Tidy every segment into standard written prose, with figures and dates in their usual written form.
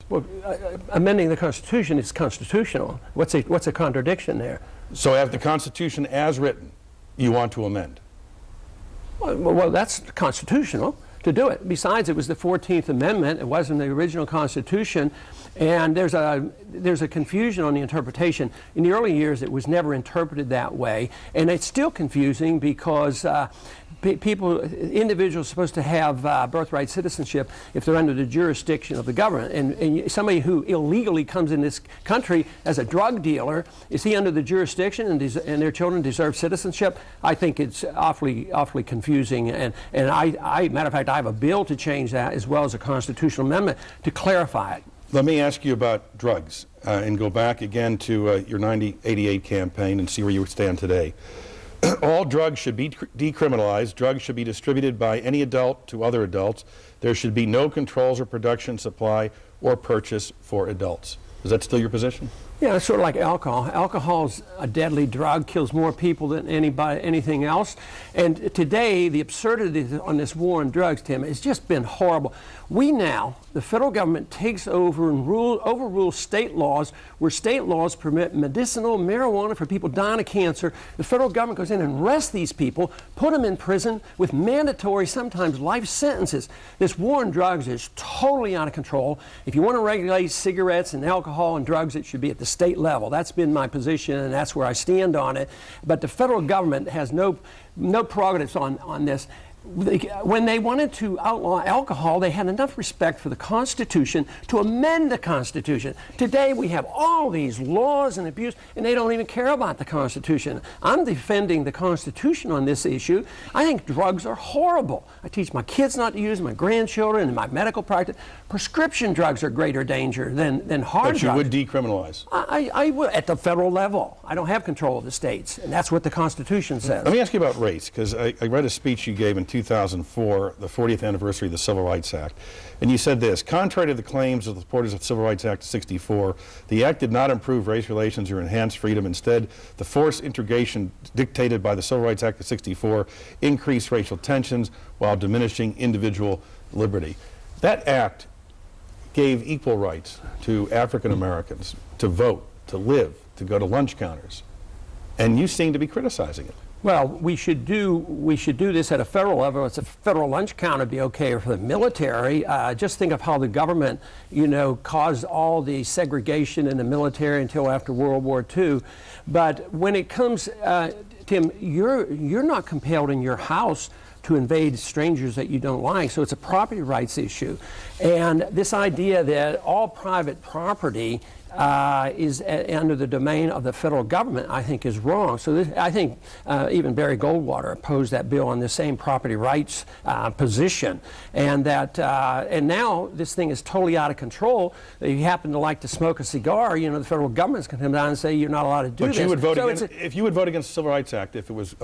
Well, amending the Constitution is constitutional. What's a contradiction there? So have the Constitution as written, you want to amend? Well, that's constitutional to do it. Besides, it was the 14th Amendment. It wasn't the original Constitution. And there's a confusion on the interpretation. In the early years, it was never interpreted that way. And it's still confusing because individuals are supposed to have birthright citizenship if they're under the jurisdiction of the government. And somebody who illegally comes in this country as a drug dealer, is he under the jurisdiction and their children deserve citizenship? I think it's awfully confusing. And matter of fact, I have a bill to change that as well as a constitutional amendment to clarify it. Let me ask you about drugs and go back again to your 1988 campaign and see where you stand today. All drugs should be decriminalized. Drugs should be distributed by any adult to other adults. There should be no controls or production, supply, or purchase for adults. Is that still your position? Yeah, it's sort of like alcohol. Alcohol's a deadly drug, kills more people than anything else. And today, the absurdity on this war on drugs, Tim, has just been horrible. We now, the federal government takes over and overrules state laws where state laws permit medicinal marijuana for people dying of cancer. The federal government goes in and arrests these people, put them in prison with mandatory, sometimes life sentences. This war on drugs is totally out of control. If you want to regulate cigarettes and alcohol and drugs, it should be at the state level. That's been my position, and that's where I stand on it. But the federal government has no prerogatives on this. When they wanted to outlaw alcohol, they had enough respect for the Constitution to amend the Constitution. Today, we have all these laws and abuse, and they don't even care about the Constitution. I'm defending the Constitution on this issue. I think drugs are horrible. I teach my kids not to use them, my grandchildren, in my medical practice. Prescription drugs are greater danger than hard drugs. But you would decriminalize? I would, at the federal level. I don't have control of the states, and that's what the Constitution says. Let me ask you about race, because I read a speech you gave in 2004, the 40th anniversary of the Civil Rights Act, and you said this: contrary to the claims of the supporters of the Civil Rights Act of '64, the act did not improve race relations or enhance freedom. Instead, the forced integration dictated by the Civil Rights Act of '64 increased racial tensions while diminishing individual liberty. That act gave equal rights to African Americans to vote, to live, to go to lunch counters, and you seem to be criticizing it. Well, we should do this at a federal level. It's a federal lunch counter would be okay for the military. Just think of how the government, caused all the segregation in the military until after World War II. But when it comes, Tim, you're not compelled in your house to invade strangers that you don't like. So it's a property rights issue. And this idea that all private property is under the domain of the federal government, I think, is wrong. So I think even Barry Goldwater opposed that bill on the same property rights position, and now this thing is totally out of control. If you happen to like to smoke a cigar, the federal government's going to come down and say you're not allowed to do this. But you would vote if you would vote against the Civil Rights Act if it was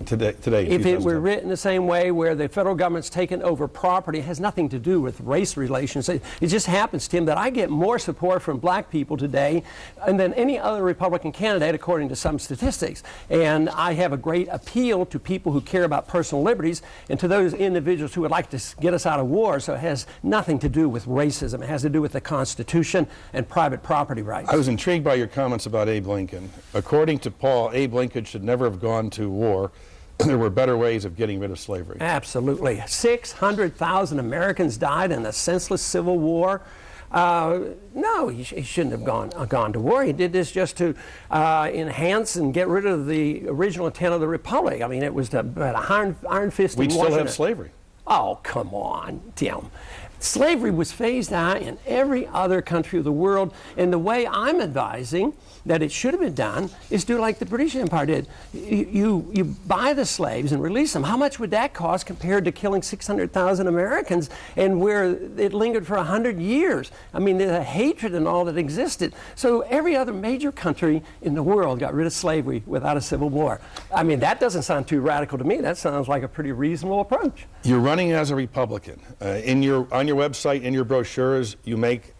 today. If it were written the same way, where the federal government's taken over property, it has nothing to do with race relations. It just happens, Tim, that I get more support from black people today than any other Republican candidate, according to some statistics. And I have a great appeal to people who care about personal liberties and to those individuals who would like to get us out of war. So it has nothing to do with racism. It has to do with the Constitution and private property rights. I was intrigued by your comments about Abe Lincoln. According to Paul, Abe Lincoln should never have gone to war. There were better ways of getting rid of slavery. Absolutely. 600,000 Americans died in a senseless civil war. No, he shouldn't have gone to war. He did this just to enhance and get rid of the original intent of the Republic. I mean, it was about a iron fist in Washington. We'd still have slavery. Oh, come on, Tim. Slavery was phased out in every other country of the world, and the way I'm advising that it should have been done is do like the British Empire did. You buy the slaves and release them. How much would that cost compared to killing 600,000 Americans, and where it lingered for 100 years? I mean, the hatred and all that existed. So every other major country in the world got rid of slavery without a civil war. I mean, that doesn't sound too radical to me. That sounds like a pretty reasonable approach. You're running as a Republican. On your website, in your brochures, you make